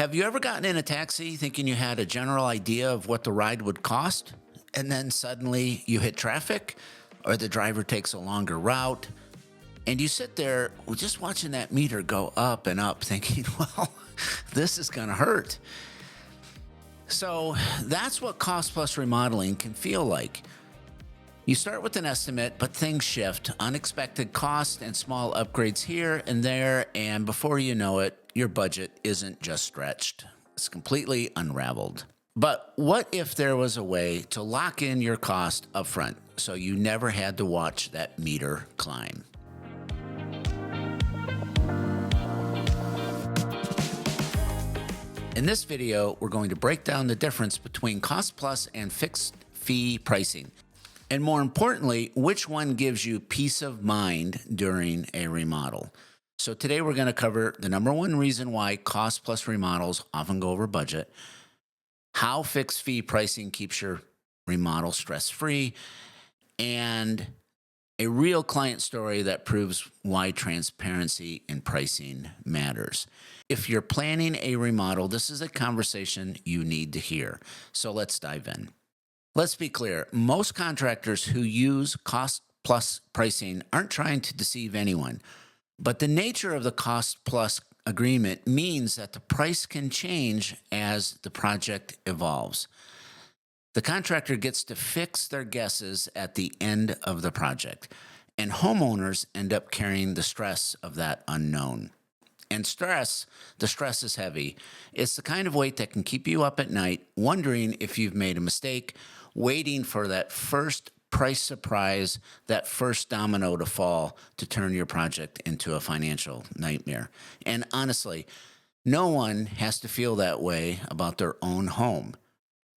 Have you ever gotten in a taxi thinking you had a general idea of what the ride would cost? And then suddenly you hit traffic, or the driver takes a longer route, and you sit there just watching that meter go up and up, thinking, well, this is going to hurt. So that's what cost plus remodeling can feel like. You start with an estimate, but things shift. Unexpected costs and small upgrades here and there, and before you know it, your budget isn't just stretched. It's completely unraveled. But what if there was a way to lock in your cost up front so you never had to watch that meter climb? In this video, we're going to break down the difference between cost plus and fixed fee pricing. And more importantly, which one gives you peace of mind during a remodel. So today we're going to cover the number one reason why cost plus remodels often go over budget, how fixed fee pricing keeps your remodel stress-free, and a real client story that proves why transparency in pricing matters. If you're planning a remodel, this is a conversation you need to hear. So let's dive in. Let's be clear. Most contractors who use cost plus pricing aren't trying to deceive anyone, but the nature of the cost plus agreement means that the price can change as the project evolves. The contractor gets to fix their guesses at the end of the project, and homeowners end up carrying the stress of that unknown. And the stress is heavy. It's the kind of weight that can keep you up at night, wondering if you've made a mistake, waiting for that first price surprise, that first domino to fall to turn your project into a financial nightmare. And honestly, no one has to feel that way about their own home.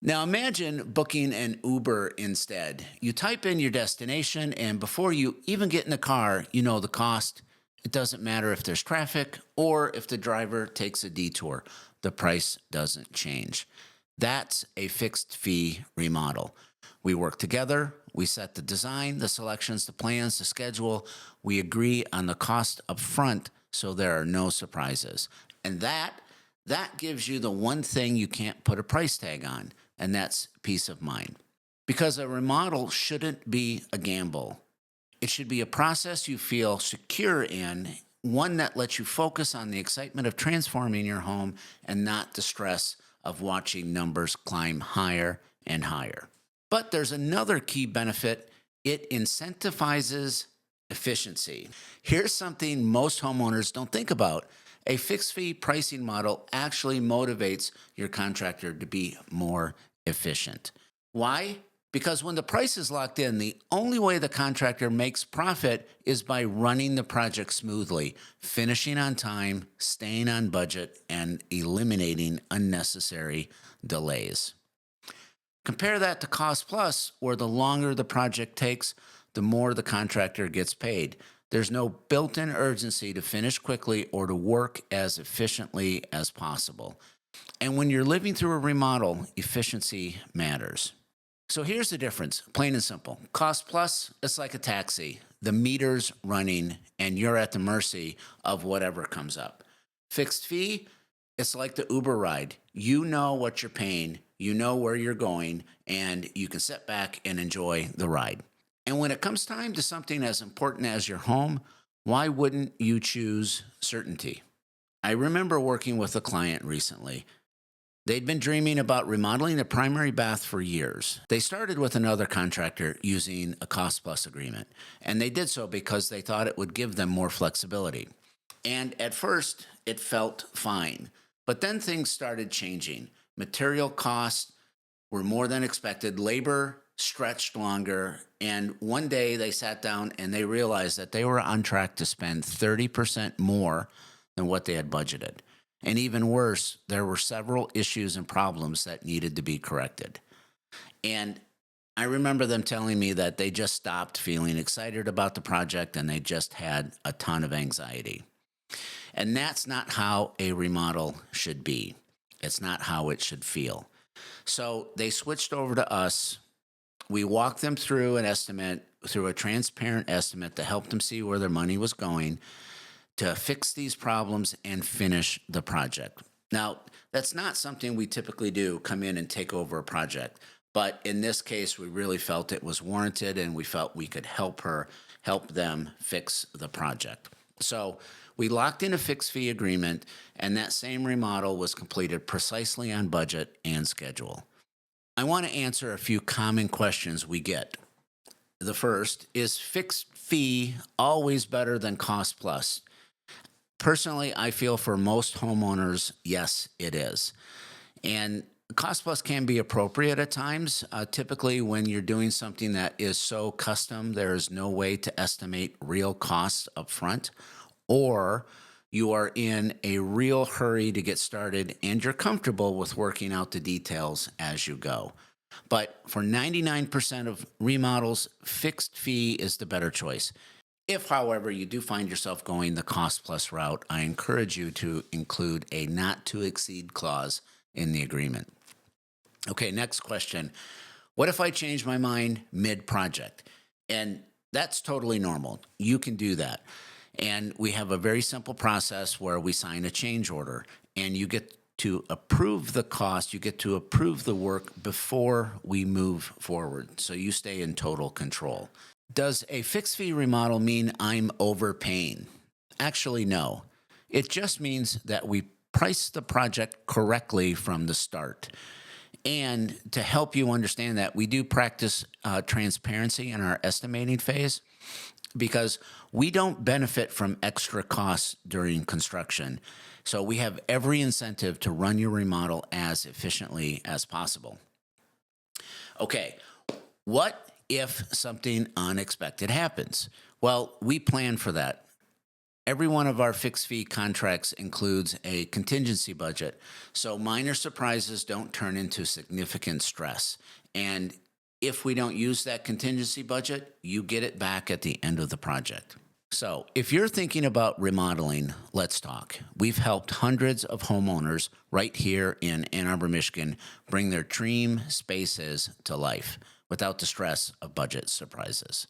Now imagine booking an Uber instead. You type in your destination, and before you even get in the car, you know the cost. It doesn't matter if there's traffic or if the driver takes a detour. The price doesn't change. That's a fixed fee remodel. We work together, we set the design, the selections, the plans, the schedule. We agree on the cost up front so there are no surprises. And that gives you the one thing you can't put a price tag on, and that's peace of mind. Because a remodel shouldn't be a gamble. It should be a process you feel secure in, one that lets you focus on the excitement of transforming your home and not the stress of watching numbers climb higher and higher. But there's another key benefit. It incentivizes efficiency. Here's something most homeowners don't think about. A fixed fee pricing model actually motivates your contractor to be more efficient. Why? Because when the price is locked in, the only way the contractor makes profit is by running the project smoothly, finishing on time, staying on budget, and eliminating unnecessary delays. Compare that to cost plus, where the longer the project takes, the more the contractor gets paid. There's no built-in urgency to finish quickly or to work as efficiently as possible. And when you're living through a remodel, efficiency matters. So here's the difference, plain and simple. Cost plus, it's like a taxi. The meter's running and you're at the mercy of whatever comes up. Fixed fee, it's like the Uber ride. You know what you're paying, you know where you're going, and you can sit back and enjoy the ride. And when it comes time to something as important as your home, why wouldn't you choose certainty? I remember working with a client recently. They'd been dreaming about remodeling the primary bath for years. They started with another contractor using a cost-plus agreement, and they did so because they thought it would give them more flexibility. And at first, it felt fine. But then things started changing. Material costs were more than expected. Labor stretched longer. And one day they sat down and they realized that they were on track to spend 30% more than what they had budgeted. And even worse, there were several issues and problems that needed to be corrected. And I remember them telling me that they just stopped feeling excited about the project and they just had a ton of anxiety. And that's not how a remodel should be. It's not how it should feel. So they switched over to us. We walked them through an estimate, through a transparent estimate to help them see where their money was going, to fix these problems and finish the project. Now, That's not something we typically do, come in and take over a project. But in this case, we really felt it was warranted and we felt we could help them fix the project. So we locked in a fixed fee agreement, and that same remodel was completed precisely on budget and schedule. I want to answer a few common questions we get. The first is fixed fee always better than cost plus? Personally, I feel for most homeowners, yes, it is. And cost plus can be appropriate at times. Typically, when you're doing something that is so custom, there is no way to estimate real costs up front, or you are in a real hurry to get started and you're comfortable with working out the details as you go. But for 99% of remodels, fixed fee is the better choice. If, however, you do find yourself going the cost plus route, I encourage you to include a not to exceed clause in the agreement. Okay, next question. What if I change my mind mid project? And that's totally normal. You can do that. And we have a very simple process where we sign a change order and you get to approve the cost, you get to approve the work before we move forward. So you stay in total control. Does a fixed fee remodel mean I'm overpaying? Actually, no. It just means that we price the project correctly from the start. And to help you understand that, we do practice transparency in our estimating phase because we don't benefit from extra costs during construction. So we have every incentive to run your remodel as efficiently as possible. Okay, what if something unexpected happens? Well, we plan for that. Every one of our fixed fee contracts includes a contingency budget, so minor surprises don't turn into significant stress. And if we don't use that contingency budget, you get it back at the end of the project. So if you're thinking about remodeling, let's talk. We've helped hundreds of homeowners right here in Ann Arbor, Michigan, bring their dream spaces to life without the stress of budget surprises.